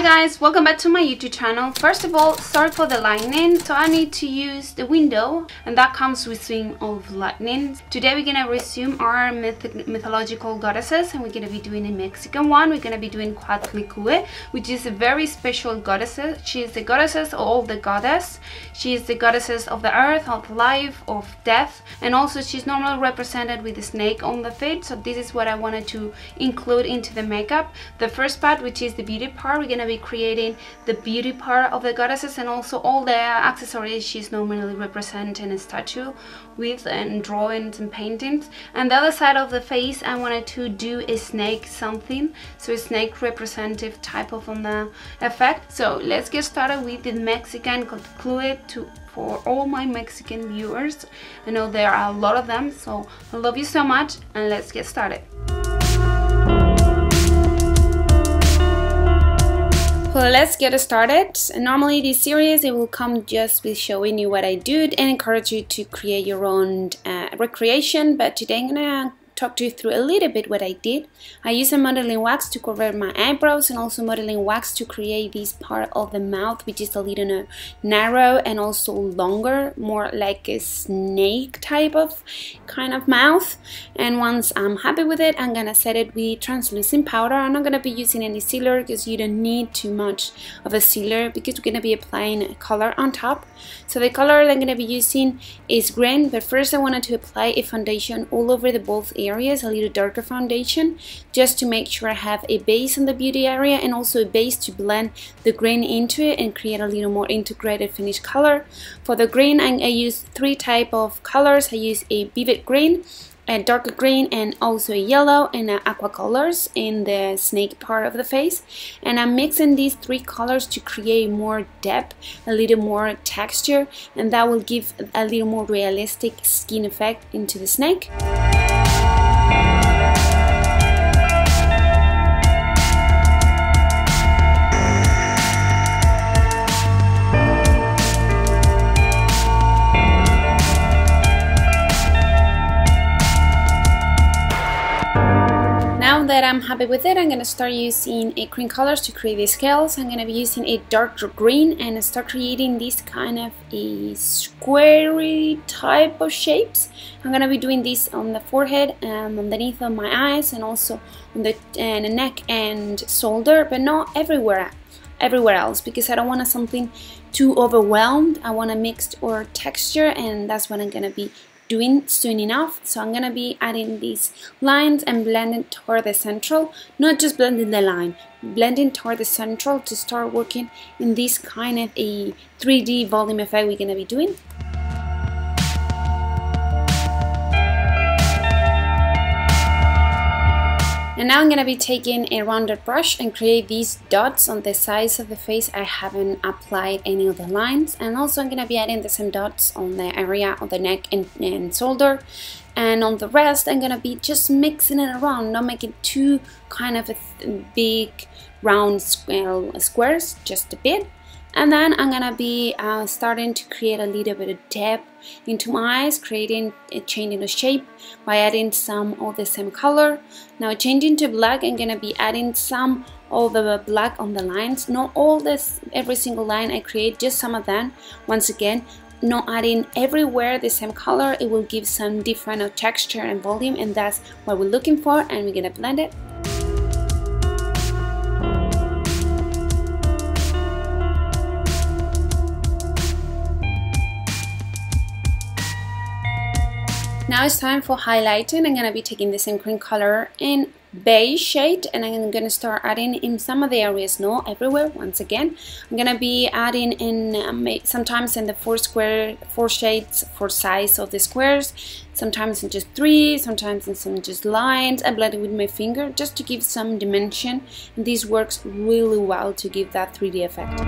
Hi guys, welcome back to my YouTube channel. First of all, sorry for the lightning. So I need to use the window and that comes with swing of lightning. Today we're gonna resume our mythological goddesses and we're gonna be doing a Mexican one. We're gonna be doing Coatlicue, which is a very special goddess. She is the goddesses of all the goddess. She is the goddesses of the earth, of life, of death, and also she's normally represented with a snake on the feet. So this is what I wanted to include into the makeup. The first part, which is the beauty part, we're gonna be creating the beauty part of the goddesses and also all the accessories she's normally represented in a statue with, and drawings and paintings. And the other side of the face I wanted to do a snake something, so a snake representative type of on the effect. So let's get started with the Mexican Coatlicue for all my Mexican viewers. I know there are a lot of them, so I love you so much and let's get started. So let's get started. Normally this series it will come just with showing you what I do and encourage you to create your own recreation, but today I'm gonna talk you through a little bit what I did. I use a modeling wax to cover my eyebrows and also modeling wax to create this part of the mouth, which is a little narrow and also longer, more like a snake type of kind of mouth. And once I'm happy with it, I'm gonna set it with translucent powder. I'm not gonna be using any sealer because you don't need too much of a sealer because we're gonna be applying a color on top. So the color I'm gonna be using is green, but first I wanted to apply a foundation all over the both areas, a little darker foundation, just to make sure I have a base in the beauty area and also a base to blend the green into it and create a little more integrated finished color. For the green, I use three type of colors. I use a vivid green, a darker green, and also a yellow and aqua colors in the snake part of the face. And I'm mixing these three colors to create more depth, a little more texture, and that will give a little more realistic skin effect into the snake. Now that I'm happy with it, I'm gonna start using a cream colors to create the scales. I'm gonna be using a darker green and start creating this kind of a squarey type of shapes. I'm gonna be doing this on the forehead, underneath of my eyes, and also on the neck and shoulder, but not everywhere else, because I don't want something too overwhelmed. I want a mixed or texture, and that's what I'm gonna be doing soon enough. So I'm gonna be adding these lines and blending toward the central, not just blending the line, blending toward the central to start working in this kind of a 3D volume effect we're gonna be doing. And now I'm going to be taking a rounded brush and create these dots on the sides of the face. I haven't applied any of the lines, and also I'm going to be adding the same dots on the area of the neck and shoulder. And on the rest I'm going to be just mixing it around, not making too kind of a big round squares, just a bit. And then I'm gonna be starting to create a little bit of depth into my eyes, changing the shape by adding some of the same color. Now changing to black, I'm gonna be adding some of the black on the lines. Not all this, every single line I create, just some of them. Once again, not adding everywhere the same color. It will give some different texture and volume, and that's what we're looking for. And we're gonna blend it. Now it's time for highlighting. I'm gonna be taking the same cream color in beige shade, and I'm gonna start adding in some of the areas, not everywhere. Once again, I'm gonna be adding in sometimes in the four shades, four sides of the squares, sometimes in just three, sometimes in some just lines. I blend it with my finger just to give some dimension, and this works really well to give that 3D effect.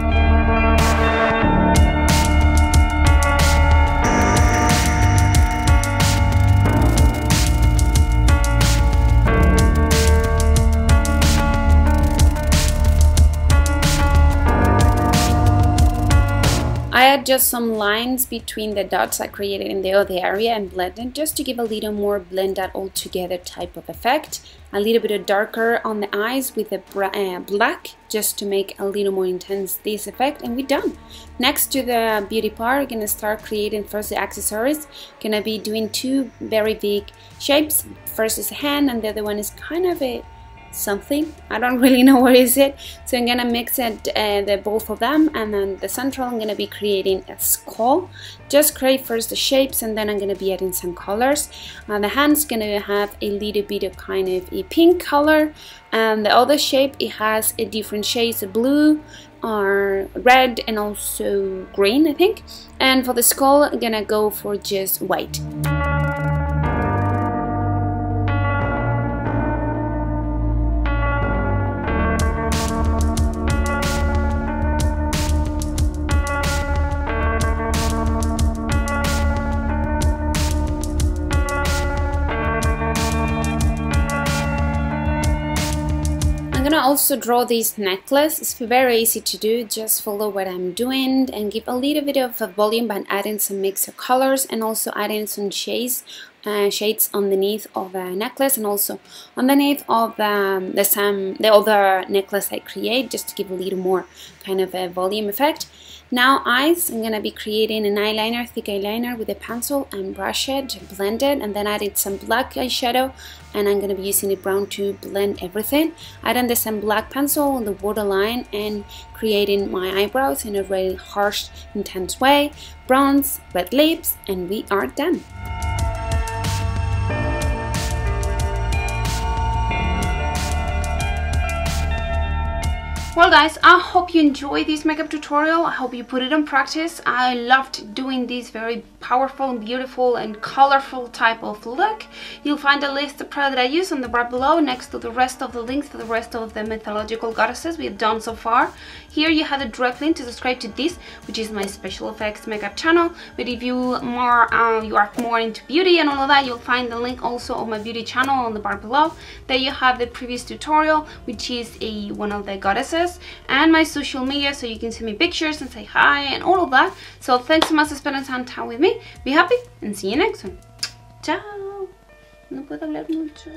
I add just some lines between the dots I created in the other area and blended just to give a little more blend that all together type of effect. A little bit of darker on the eyes with the black just to make a little more intense this effect, and we're done. Next to the beauty part, I'm gonna start creating first the accessories. Gonna be doing two very big shapes. First is a hand and the other one is kind of a something, I don't really know what is it, so I'm gonna mix it the both of them, and then the central I'm gonna be creating a skull. Just create first the shapes and then I'm gonna be adding some colors. The hand's gonna have a little bit of kind of a pink color, and the other shape it has a different shades of blue or red and also green, I think. And for the skull I'm gonna go for just white. I'm gonna also draw this necklace. It's very easy to do, just follow what I'm doing and give a little bit of a volume by adding some mix of colors and also adding some shades underneath of the necklace and also underneath of the other necklace I create, just to give a little more kind of a volume effect. Now eyes, I'm gonna be creating an eyeliner, thick eyeliner with a pencil and brush it, blend it, and then added some black eyeshadow, and I'm gonna be using the brown to blend everything. Adding some black pencil on the waterline and creating my eyebrows in a very harsh, intense way. Bronze, red lips, and we are done. Well guys, I hope you enjoyed this makeup tutorial. I hope you put it in practice. I loved doing this very powerful and beautiful and colorful type of look. You'll find a list of products that I use on the bar below next to the rest of the links for the rest of the mythological goddesses we have done so far. Here you have a direct link to subscribe to this, which is my special effects makeup channel. But if you are more into beauty and all of that, you'll find the link also of my beauty channel on the bar below. There you have the previous tutorial, which is one of the goddesses, and my social media, so you can send me pictures and say hi and all of that. So thanks so much for spending some time with me. Be happy and see you next one. Ciao. No puedo hablar mucho.